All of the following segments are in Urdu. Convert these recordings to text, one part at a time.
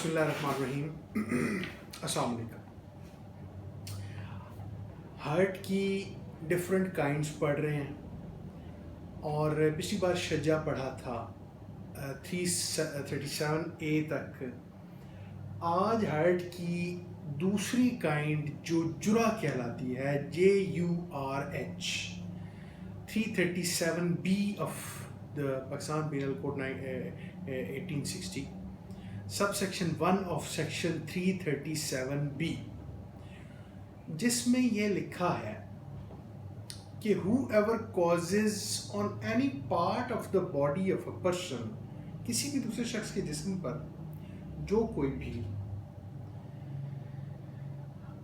بسم اللہ الرحمن الرحیم. السلام علیکم. ہارٹ کی ڈفرینٹ کائنڈس پڑھ رہے ہیں اور پچھلی بار شجا پڑھا تھا 337A تک. آج ہارٹ کی دوسری کائنڈ جو جرا کہلاتی ہے JURH 337B of the Pakistan penal code 1860 sub section 1 of section 337B، جس میں یہ لکھا ہے کہ whoever causes on any part of the body of a person، کسی بھی دوسرے شخص کے جسم پر جو کوئی بھی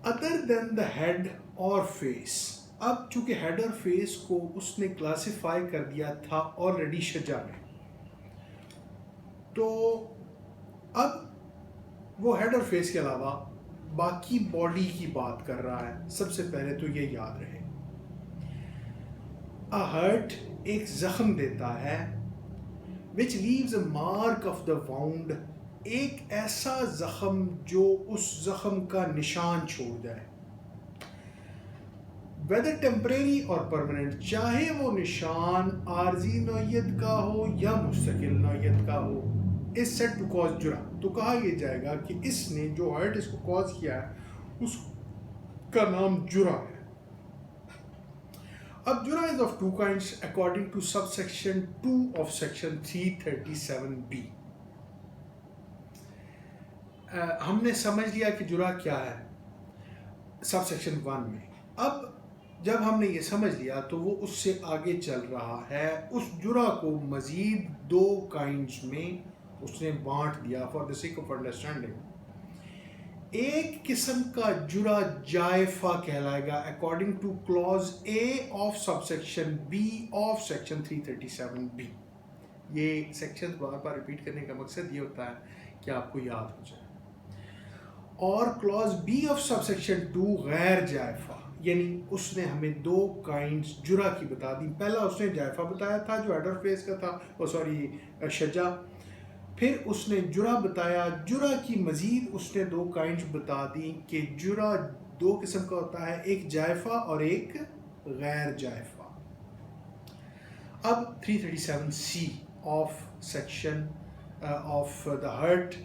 other than the head or face. اب چونکہ ہیڈ اور فیس کو اس نے کلاسیفائی کر دیا تھا آلریڈی شجا میں، تو اب وہ ہیڈ اور فیس کے علاوہ باقی باڈی کی بات کر رہا ہے. سب سے پہلے تو یہ یاد رہے، a hurt ایک زخم دیتا ہے which leaves a mark of the wound، ایک ایسا زخم جو اس زخم کا نشان چھوڑ جائے، whether temporary اور permanent، چاہے وہ نشان عارضی نوعیت کا ہو یا مستقل نوعیت کا ہو. is said to cause جرا، تو کہا یہ جائے گا کہ اس نے جو ہرٹ اس کو کاز کیا ہے اس کا نام جرا ہے. اب جرا is of two kinds according to subsection 2 of section 337B. ہم نے سمجھ لیا کہ جرا کیا ہے سب سیکشن 1 میں. اب جب ہم نے یہ سمجھ لیا تو وہ اس سے آگے چل رہا ہے. اس جرا کو مزید 2 کائنڈز میں اس نے بانٹ دیا for the sake of understanding. ایک قسم کا جرا جائفہ کہلائے گا according to clause A of sub section B of section 337B. یہ سیکشن بار بار ریپیٹ کرنے کا مقصد یہ ہوتا ہے کہ آپ کو یاد ہو جائے. اور clause B of sub section 2 غیر جائفہ، یعنی اس نے ہمیں 2 کائنڈز جرا کی بتا دی. پہلا اس نے جائفہ بتایا تھا جو ہیڈ اور فیس کا تھا، شجا. پھر اس نے جرا بتایا. جرا کی مزید اس نے 2 کائنڈز بتا دی کہ جرا 2 قسم کا ہوتا ہے، ایک جائفہ اور ایک غیر جائفہ. اب 337C of section of the hurt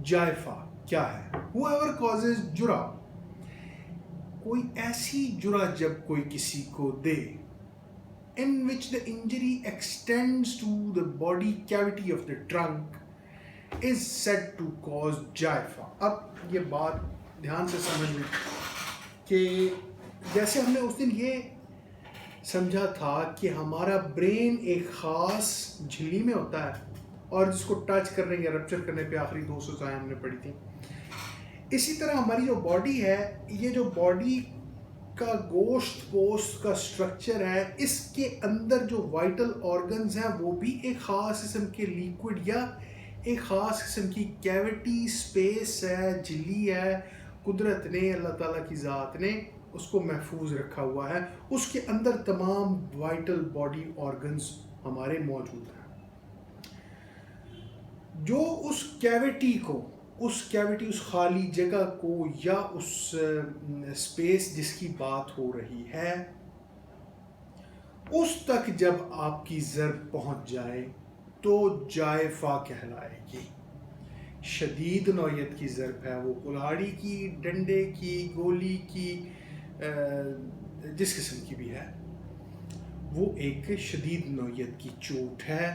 جائفہ کیا ہے؟ whoever causes جرا، کوئی ایسی جرا جب کوئی کسی کو دے in which the injury extends to the body cavity of the trunk is said to cause جائفہ. اب یہ بات دھیان سے سمجھ لیں کہ جیسے ہم نے اس دن یہ سمجھا تھا کہ ہمارا برین ایک خاص جھلی میں ہوتا ہے اور جس کو ٹچ کرنے یا رپچر کرنے پہ آخری 2 سزائیں ہم نے پڑھی تھیں. اسی طرح ہماری جو باڈی ہے، یہ جو باڈی کا گوشت پوسٹ کا سٹرکچر ہے، اس کے اندر جو وائٹل آرگنز ہیں وہ بھی ایک خاص قسم کے لیکوڈ یا ایک خاص قسم کی کیوٹی سپیس ہے، جھلی ہے. قدرت نے، اللہ تعالیٰ کی ذات نے اس کو محفوظ رکھا ہوا ہے. اس کے اندر تمام وائٹل باڈی آرگنز ہمارے موجود ہیں. جو اس کیوٹی کو، اس خالی جگہ کو یا اس سپیس جس کی بات ہو رہی ہے، اس تک جب آپ کی ضرب پہنچ جائے تو جائفہ کہلائے گی. شدید نوعیت کی ضرب ہے، وہ کلہاڑی کی، ڈنڈے کی، گولی کی، جس قسم کی بھی ہے، وہ ایک شدید نوعیت کی چوٹ ہے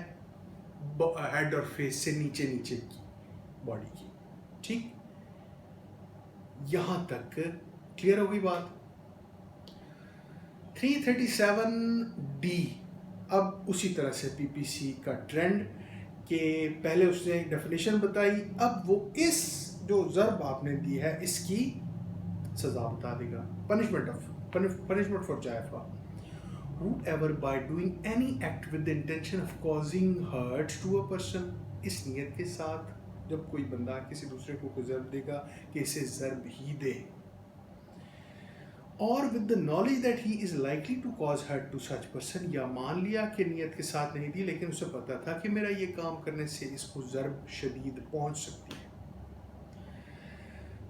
ہیڈ اور فیس سے نیچے کی باڈی کی. ٹھیک، یہاں تک کلیئر ہوگی بات. 337D اب اسی طرح سے PPC کا ٹرینڈ کہ پہلے اس نے ڈیفینیشن بتائی، اب وہ اس جو ضرب آپ نے دی ہے اس کی سزا بتا دے گا. punishment for جائفہ. whoever by doing any act with the intention of causing hurt to a person، اس نیت کے ساتھ جب کوئی بندہ کسی دوسرے کو کوئی ضرب دے گا کہ اسے ضرب ہی دے، اور with the knowledge that he is likely to cause hurt to such person، یا مان لیا کہ نیت کے ساتھ نہیں دی لیکن اسے پتا تھا کہ میرا یہ کام کرنے سے اس کو ضرب شدید پہنچ سکتی ہے.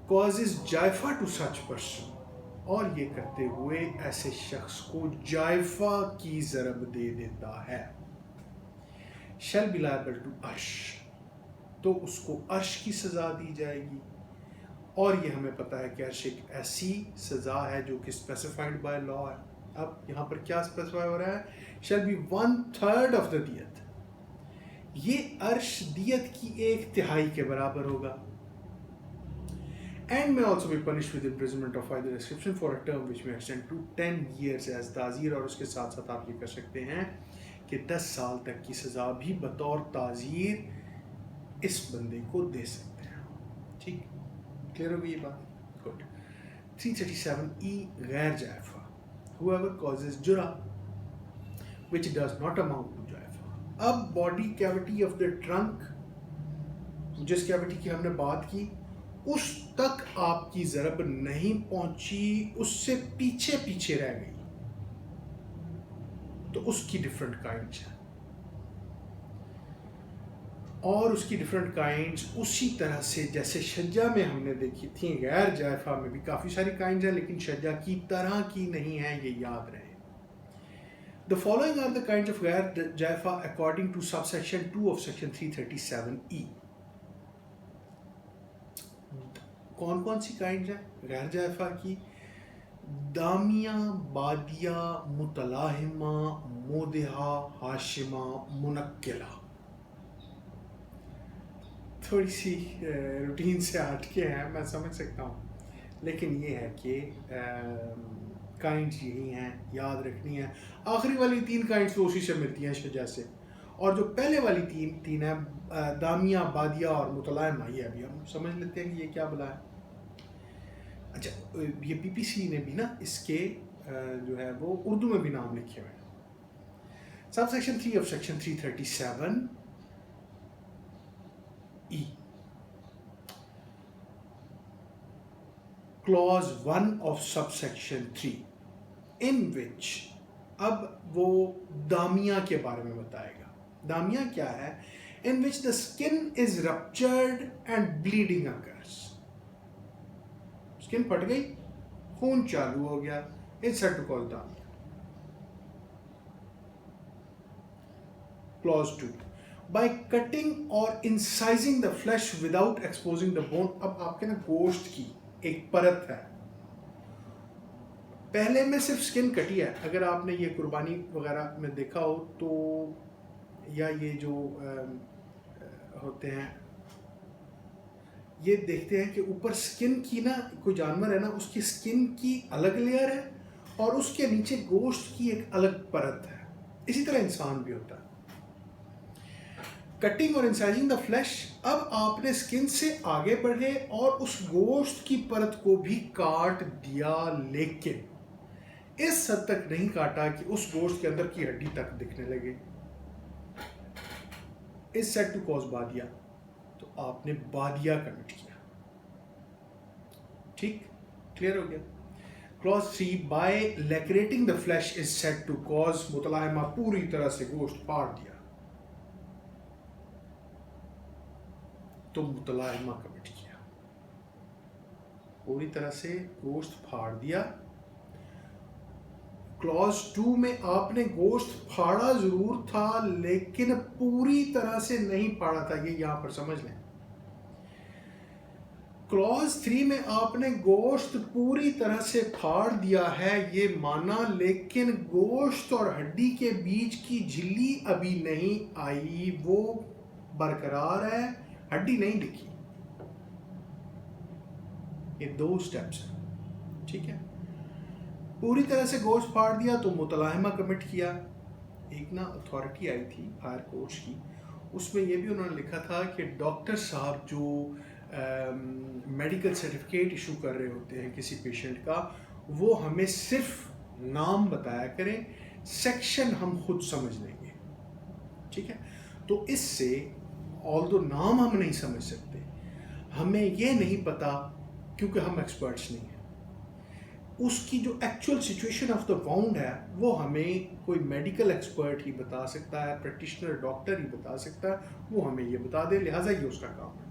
causes جائفہ to such person, اور یہ کرتے ہوئے ایسے شخص کو جائفہ کی ضرب دے دیتا ہے. shall be liable to عرش, تو اس کو عرش کی سزا دی جائے گی. اور یہ ہمیں پتہ ہے کہ عرش ایک ایسی سزا ہے جو کہ اسپیسیفائڈ بائی لا ہے. اب یہاں پر کیا اسپیسیفائی ہو رہا ہے؟ shall be 1/3 of the دیت. یہ عرش دیت کی 1/3 کے برابر ہوگا. and may also be punished with imprisonment of either description for a term which may extend to 10 years as تعزیر, اور اس کے ساتھ ساتھ آپ یہ کر سکتے ہیں کہ 10 سال تک کی سزا بھی بطور تعزیر اس بندے کو دے سکتے ہیں. ٹھیک، کلیئر ہوگی یہ بات؟ گڈ. 337E غیر جائفہ. whoever causes جرح which does not amount to جائفہ. اب body cavity of the trunk, جس کیوٹی کی ہم نے بات کی، اس تک آپ کی ضرب نہیں پہنچی، اس سے پیچھے پیچھے رہ گئی، تو اس کی ڈفرنٹ کائنڈز ہیں. اور اس کی ڈفرنٹ کائنڈز اسی طرح سے جیسے شجہ میں ہم نے دیکھی تھیں، غیر جائفہ میں بھی کافی ساری کائنڈز ہیں، لیکن شجہ کی طرح کی نہیں ہیں، یہ یاد رہے. The following are the kinds of غیر جائفہ according to subsection 2 of section 337E. کون کون سی کائنڈز ہیں غیر جائفہ کی؟ دامیہ، بادیہ، متلاحمہ، مودحہ، ہاشمہ، منکلہ. تھوڑی سی روٹین سے ہٹ کے ہیں، میں سمجھ سکتا ہوں، لیکن یہ ہے کہ کائنڈز یہی ہیں، یاد رکھنی ہے. آخری والی 3 کائنڈز تو اسی سے ملتی ہیں شجاع سے، اور جو پہلے والی 3 ہیں دامیہ، بادیہ اور متلاحمہ، یہ ابھی ہم سمجھ لیتے ہیں کہ یہ کیا بلا ہے. اچھا، یہ پی پی سی نے بھی نا اس کے جو ہے وہ اردو میں بھی نام لکھے ہوئے ہیں. Sub section 3 of section 337 E. Clause 1 of subsection 3 in which، اب وہ دامیہ کے بارے میں بتائے گا. دامیہ کیا ہے؟ in which the skin is ruptured and bleeding occurs. skin پھٹ گئی، خون چالو ہو گیا، it's said to cause دامیہ. Clause 2 by cutting or incising the flesh without exposing the bone. اب آپ کے نا گوشت کی ایک پرت ہے، پہلے میں صرف سکن کٹی ہے. اگر آپ نے یہ قربانی وغیرہ میں دیکھا ہو تو، یا یہ جو ہوتے ہیں یہ دیکھتے ہیں کہ اوپر سکن کی نا، کوئی جانور ہے نا، اس کی سکن کی الگ لیئر ہے اور اس کے نیچے گوشت کی ایک الگ پرت ہے. اسی طرح انسان بھی ہوتا ہے. کٹنگ اور انسائزنگ دا فلیش، اب آپ نے سکن سے آگے بڑھے اور اس گوشت کی پرت کو بھی کاٹ دیا، لیکن اس حد تک نہیں کاٹا کہ اس گوشت کے اندر کی ہڈی تک دکھنے لگے. اس سیٹ ٹو کوز بادیہ، تو آپ نے بادیہ کمٹ کیا. ٹھیک، کلیئر ہو گیا. Clause 3 by lacerating the flesh is set to cause متلاحمہ، پوری طرح سے گوشت پھاڑ دیا تو متلاحمہ کمٹ کیا. پوری طرح سے گوشت پھاڑ دیا. کلوز 2 میں آپ نے گوشت پھاڑا ضرور تھا لیکن پوری طرح سے نہیں پھاڑا تھا، یہ یہاں پر سمجھ لیں. کلوز 3 میں آپ نے گوشت پوری طرح سے پھاڑ دیا ہے، یہ مانا، لیکن گوشت اور ہڈی کے بیچ کی جھلی ابھی نہیں آئی، وہ برقرار ہے، ہڈی نہیں دکھی. یہ 2 سٹیپس ہیں. ٹھیک ہے، پوری طرح سے گوشت پھاڑ دیا تو متلاحمہ کمٹ کیا. ایک نا اتھارٹی آئی تھی ہائر کورٹس کی، اس میں یہ بھی انہوں نے لکھا تھا کہ ڈاکٹر صاحب جو میڈیکل سرٹیفکیٹ ایشو کر رہے ہوتے ہیں کسی پیشنٹ کا، وہ ہمیں صرف نام بتایا کریں، سیکشن ہم خود سمجھ لیں گے. ٹھیک ہے، تو اس سے آلدو نام ہم نہیں سمجھ سکتے، ہمیں یہ نہیں پتا کیونکہ ہم ایکسپرٹس نہیں ہیں. اس کی جو actual situation of the wand ہے وہ ہمیں کوئی میڈیکل ایکسپرٹ ہی بتا سکتا ہے، پریکٹیشنر ڈاکٹر ہی بتا سکتا ہے، وہ ہمیں یہ بتا دے، لہٰذا یہ اس کا کام ہے.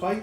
5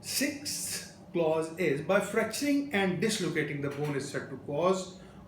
6th clause is by fracturing and dislocating the bone is said to cause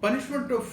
Punishment of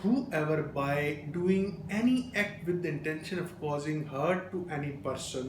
whoever by doing any act with the intention of causing hurt to any person,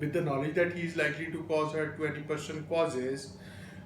with the knowledge that he is likely to cause hurt to any person causes,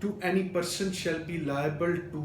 to any person shall be liable to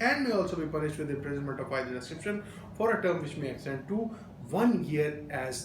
and may also be punished with imprisonment of either description for a term which may extend to 1 year as